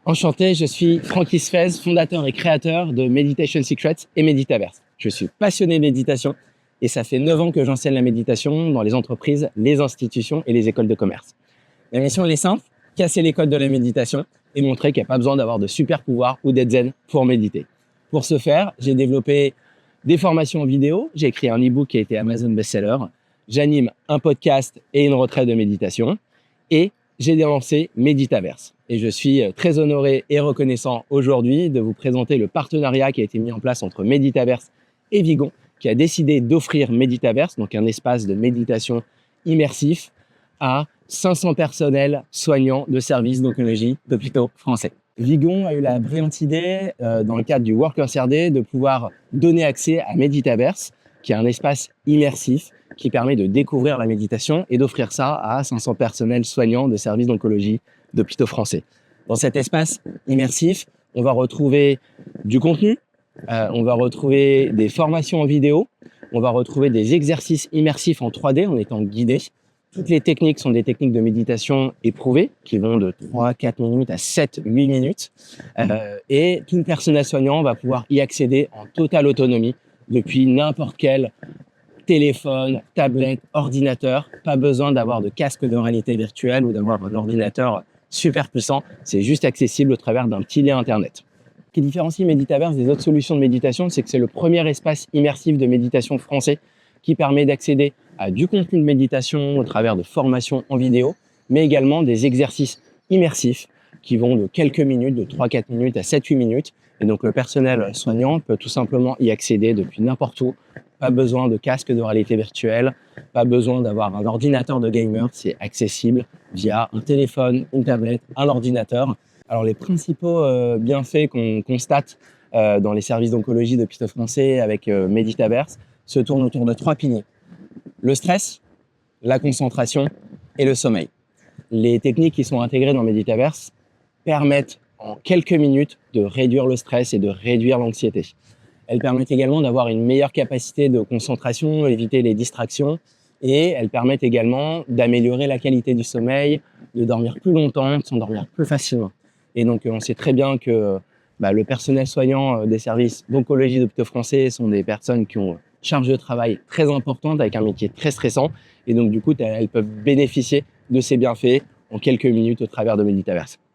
Enchanté, je suis Francky Sfez, fondateur et créateur de Meditation Secrets et Meditaverse. Je suis passionné de méditation et ça fait 9 ans que j'enseigne la méditation dans les entreprises, les institutions et les écoles de commerce. Ma mission elle est simple, casser les codes de la méditation et montrer qu'il n'y a pas besoin d'avoir de super pouvoirs ou d'être zen pour méditer. Pour ce faire, j'ai développé des formations en vidéo, j'ai écrit un e-book qui a été Amazon best-seller, j'anime un podcast et une retraite de méditation et j'ai lancé Meditaverse. Et je suis très honoré et reconnaissant aujourd'hui de vous présenter le partenariat qui a été mis en place entre Meditaverse et Vigon, qui a décidé d'offrir Meditaverse, donc un espace de méditation immersif, à 500 personnels soignants de services d'oncologie d'hôpitaux français. Vigon a eu la brillante idée, dans le cadre du Workers RD, de pouvoir donner accès à Meditaverse, qui est un espace immersif qui permet de découvrir la méditation et d'offrir ça à 500 personnels soignants de services d'oncologie d'hôpitaux français. Dans cet espace immersif, on va retrouver du contenu, on va retrouver des formations en vidéo, on va retrouver des exercices immersifs en 3D en étant guidé. Toutes les techniques sont des techniques de méditation éprouvées qui vont de 3-4 minutes à 7-8 minutes. Et tout personnel soignant va pouvoir y accéder en totale autonomie depuis n'importe quel téléphone, tablette, ordinateur. Pas besoin d'avoir de casque de réalité virtuelle ou d'avoir un ordinateur super puissant. C'est juste accessible au travers d'un petit lien Internet. Ce qui différencie Meditaverse des autres solutions de méditation, c'est que c'est le premier espace immersif de méditation français qui permet d'accéder à du contenu de méditation au travers de formations en vidéo, mais également des exercices immersifs qui vont de quelques minutes, de 3-4 minutes à 7-8 minutes. Et donc, le personnel soignant peut tout simplement y accéder depuis n'importe où. Pas besoin de casque de réalité virtuelle, pas besoin d'avoir un ordinateur de gamer. C'est accessible via un téléphone, une tablette, un ordinateur. Alors, les principaux bienfaits qu'on constate dans les services d'oncologie d'hôpitaux français avec Meditaverse se tournent autour de 3 piliers. Le stress, la concentration et le sommeil. Les techniques qui sont intégrées dans Meditaverse permettent en quelques minutes de réduire le stress et de réduire l'anxiété. Elles permettent également d'avoir une meilleure capacité de concentration, éviter les distractions, et elles permettent également d'améliorer la qualité du sommeil, de dormir plus longtemps, de s'endormir plus facilement. Et donc, on sait très bien que le personnel soignant des services d'oncologie d'hôpitaux français sont des personnes qui ont une charge de travail très importante avec un métier très stressant. Et donc, du coup, elles peuvent bénéficier de ces bienfaits en quelques minutes au travers de Meditaverse.